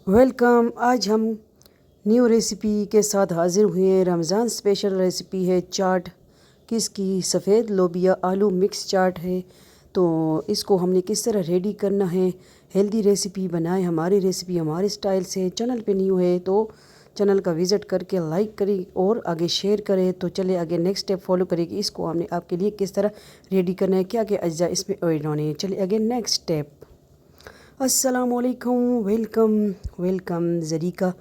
Welcome. आज हम new recipe के साथ हाज़िर हुए हैं। रमज़ान स्पेशल रेसिपी है चाट किसकी, सफ़ेद लोबिया आलू मिक्स चाट है। तो इसको हमने किस तरह रेडी करना है, हेल्दी रेसिपी बनाए, हमारी रेसिपी हमारे स्टाइल से। चैनल पे न्यू है तो चैनल का विज़िट करके लाइक करें और आगे शेयर करें। तो चले आगे नेक्स्ट स्टेप फॉलो करें कि इसको हमने आपके लिए किस तरह रेडी करना है, क्या क्या अज्जा इसमें ऐड होने हैं। चलिए आगे नेक्स्ट स्टेप। अस्सलामुअलैकुम, welcome welcome. Zarika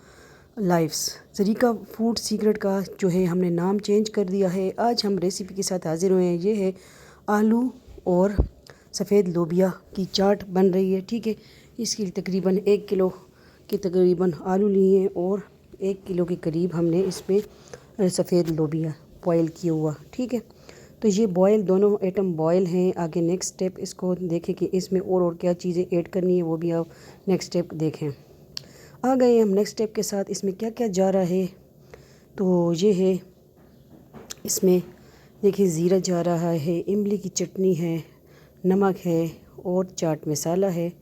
lifes, Zarika food secret का जो है हमने नाम चेंज कर दिया है। आज हम रेसिपी के साथ हाज़िर हुए हैं। ये है आलू और सफ़ेद लोबिया की चाट बन रही है। ठीक है, इसके लिए तकरीबन 1 किलो के तकरीबन आलू लिए हैं और 1 किलो के करीब हमने इसमें सफ़ेद लोबिया बॉयल किया हुआ। ठीक है, तो ये बॉयल दोनों आइटम बॉयल हैं। आगे नेक्स्ट स्टेप इसको देखें कि इसमें और क्या चीज़ें ऐड करनी है, वो भी आप नेक्स्ट स्टेप देखें। आ गए हम नेक्स्ट स्टेप के साथ। इसमें क्या क्या जा रहा है, तो ये है इसमें देखिए ज़ीरा जा रहा है, इमली की चटनी है, नमक है और चाट मसाला है।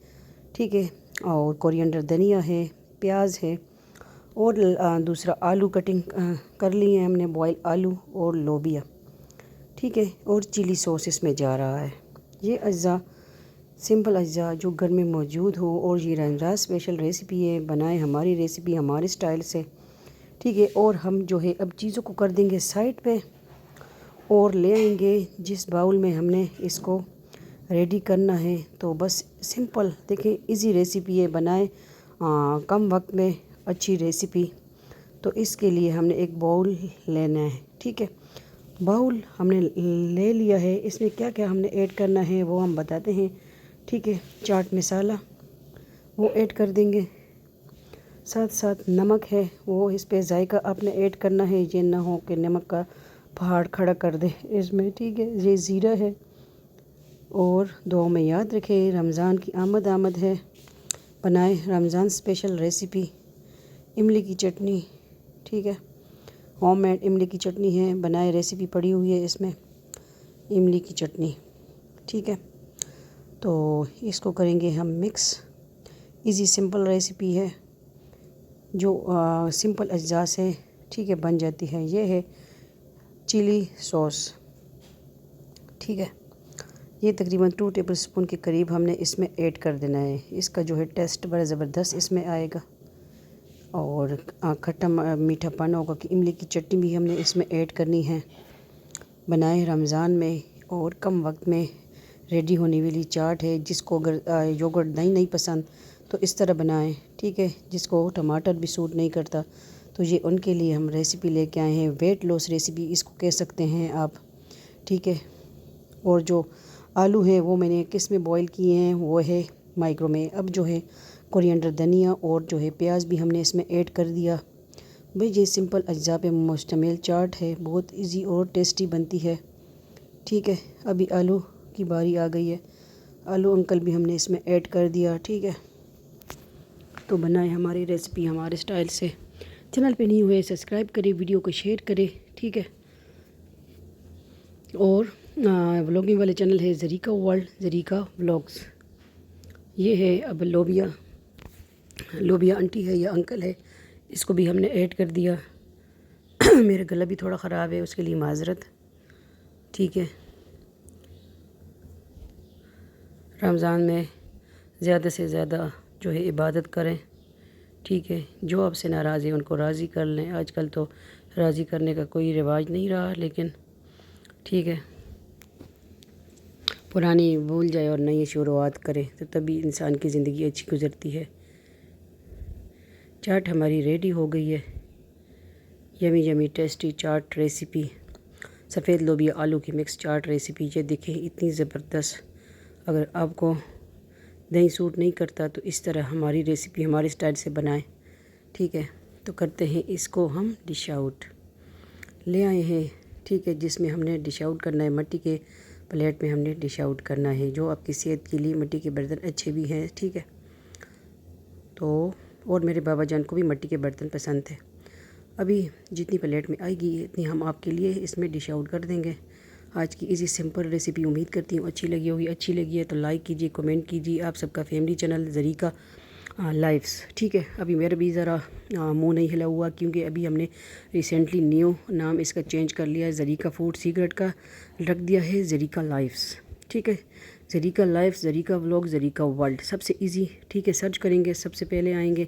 ठीक है, और कोरिएंडर धनिया है, प्याज है और दूसरा आलू कटिंग कर लिए हैं हमने, बॉयल आलू और लोबिया। ठीक है, और चिली सॉस इसमें जा रहा है। ये अज्जा सिंपल अज्जा जो घर में मौजूद हो, और ये रमज़ान स्पेशल रेसिपी है, बनाए हमारी रेसिपी हमारे स्टाइल से। ठीक है, और हम जो है अब चीज़ों को कर देंगे साइड पे और ले आएंगे जिस बाउल में हमने इसको रेडी करना है। तो बस सिंपल देखिए इजी रेसिपी है, बनाए कम वक्त में अच्छी रेसिपी। तो इसके लिए हमने एक बाउल लेना है। ठीक है, बाउल हमने ले लिया है। इसमें क्या क्या हमने ऐड करना है वो हम बताते हैं। ठीक है, चाट मसाला वो ऐड कर देंगे, साथ साथ नमक है वो इस पे जायका आपने ऐड करना है। ये ना हो कि नमक का पहाड़ खड़ा कर दे इसमें। ठीक है, ये ज़ीरा है और दुआ में याद रखें रमज़ान की आमद है, बनाए रमज़ान स्पेशल रेसिपी। इमली की चटनी, ठीक है, होममेड इमली की चटनी है, बनाए रेसिपी पड़ी हुई है इसमें इमली की चटनी। ठीक है, तो इसको करेंगे हम मिक्स। इजी सिंपल रेसिपी है जो सिंपल अज्जा से ठीक है बन जाती है। ये है चिली सॉस। ठीक है, ये तकरीबन 2 टेबल स्पून के करीब हमने इसमें ऐड कर देना है। इसका जो है टेस्ट बड़ा ज़बरदस्त इसमें आएगा और खट्टा मीठापन होगा कि इमली की चटनी भी हमने इसमें ऐड करनी है। बनाए रमज़ान में और कम वक्त में रेडी होने वाली चाट है। जिसको अगर योगर्ट नहीं पसंद तो इस तरह बनाएं। ठीक है, जिसको टमाटर भी सूट नहीं करता तो ये उनके लिए हम रेसिपी लेके आए हैं। वेट लॉस रेसिपी इसको कह सकते हैं आप। ठीक है, और जो आलू है वो मैंने किस में बॉईल किए हैं, वो है माइक्रो में। अब जो है कोरिएंडर धनिया और जो है प्याज भी हमने इसमें ऐड कर दिया। भाई ये सिंपल अज्जा पे मुश्तमिल चाट है, बहुत इजी और टेस्टी बनती है। ठीक है, अभी आलू की बारी आ गई है, आलू अंकल भी हमने इसमें ऐड कर दिया। ठीक है, तो बनाए हमारी रेसिपी हमारे स्टाइल से। चैनल पे नहीं हुए सब्सक्राइब करें, वीडियो को शेयर करें। ठीक है, और व्लॉगिंग वाले चैनल है ज़रीका वर्ल्ड, ज़रीका व्लॉग्स। ये है अब लोबिया आंटी है या अंकल है, इसको भी हमने ऐड कर दिया। मेरा गला भी थोड़ा ख़राब है, उसके लिए माजरत। ठीक है, रमज़ान में ज़्यादा से ज़्यादा जो है इबादत करें। ठीक है, जो आपसे नाराज़ है उनको राज़ी कर लें। आजकल तो राज़ी करने का कोई रिवाज नहीं रहा, लेकिन ठीक है, पुरानी भूल जाए और नई शुरुआत करे तो तभी इंसान की ज़िंदगी अच्छी गुजरती है। चाट हमारी रेडी हो गई है, यमी यमी टेस्टी चाट रेसिपी, सफ़ेद लोबिया आलू की मिक्स चाट रेसिपी। ये देखें इतनी ज़बरदस्त। अगर आपको दही सूट नहीं करता तो इस तरह हमारी रेसिपी हमारे स्टाइल से बनाएं। ठीक है, तो करते हैं इसको हम डिश आउट। ले आए हैं, ठीक है, जिसमें हमने डिश आउट करना है। मिट्टी के प्लेट में हमने डिश आउट करना है, जो आपकी सेहत के लिए मिट्टी के बर्तन अच्छे भी हैं। ठीक है, तो और मेरे बाबा जान को भी मिट्टी के बर्तन पसंद थे। अभी जितनी प्लेट में आएगी इतनी हम आपके लिए इसमें डिश आउट कर देंगे। आज की इसी सिंपल रेसिपी उम्मीद करती हूँ अच्छी लगी होगी। अच्छी लगी है तो लाइक कीजिए, कमेंट कीजिए। आप सबका फैमिली चैनल ज़रीका लाइफ्स। ठीक है, अभी मेरा भी ज़रा मुंह नहीं हिला हुआ क्योंकि अभी हमने रिसेंटली न्यू नाम इसका चेंज कर लिया है, ज़रीका फूड सीक्रेट का रख दिया है ज़रीका लाइफ्स। ठीक है, Zarika lifes, Zarika vlog, Zarika world, सबसे इजी। ठीक है, सर्च करेंगे सबसे पहले आएंगे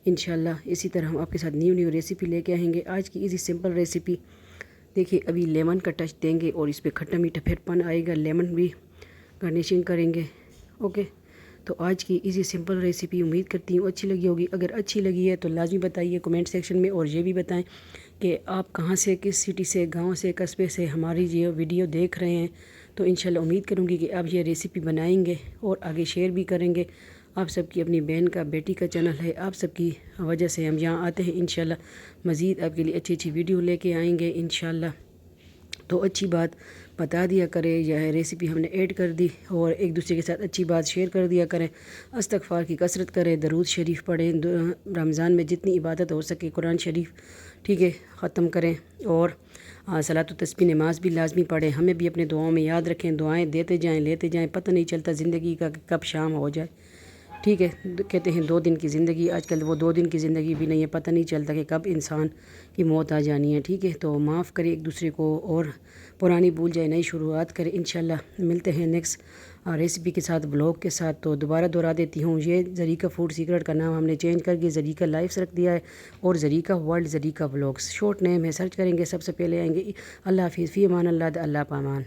इंशाल्लाह। इसी तरह हम आपके साथ न्यू रेसिपी लेके आएंगे। आज की इजी सिंपल रेसिपी देखिए, अभी लेमन का टच देंगे और इस पर खट्टा मीठा फिरपन आएगा, लेमन भी गार्निशिंग करेंगे। ओके, तो आज की इजी सिंपल रेसिपी उम्मीद करती हूँ अच्छी लगी होगी। अगर अच्छी लगी है तो लाजमी बताइए कमेंट सेक्शन में, और ये भी बताएं कि आप कहाँ से, किस सिटी से, गांव से, कस्बे से हमारी ये वीडियो देख रहे हैं। तो इंशाल्लाह उम्मीद करूँगी कि आप ये रेसिपी बनाएंगे और आगे शेयर भी करेंगे। आप सबकी अपनी बहन का, बेटी का चैनल है, आप सबकी वजह से हम यहाँ आते हैं। इंशाल्लाह मज़ीद आपके लिए अच्छी अच्छी वीडियो लेके आएंगे इंशाल्लाह। तो अच्छी बात बता दिया करें, यह रेसिपी हमने ऐड कर दी, और एक दूसरे के साथ अच्छी बात शेयर कर दिया करें। इस्तग़फ़ार की कसरत करें, दरूद शरीफ पढ़ें, रमज़ान में जितनी इबादत हो सके कुरान शरीफ, ठीक है, ख़त्म करें। और सलात व तस्बीह नमाज भी लाजमी पढ़ें। हमें भी अपने दुआओं में याद रखें, दुआएं देते जाएं, लेते जाएं। पता नहीं चलता ज़िंदगी का कब शाम हो जाए। ठीक है, कहते हैं 2 दिन की ज़िंदगी, आजकल वो 2 दिन की ज़िंदगी भी नहीं है, पता नहीं चलता कि कब इंसान की मौत आ जानी है। ठीक है, तो माफ़ करें एक दूसरे को, और पुरानी भूल जाए, नई शुरुआत करें। इंशाल्लाह मिलते हैं नेक्स्ट रेसिपी के साथ, ब्लॉग के साथ। तो दोबारा दोहरा देती हूँ, ये ज़रीका फूड सीक्रेट का नाम हमने चेंज करके ज़रीका लाइफ्स रख दिया है, और Zarika world, Zarika vlogs short name है। सर्च करेंगे सबसे पहले आएंगे। अल्लाह हाफ़िज़, फ़ी अमान अल्लाह, अल्लाह पामान।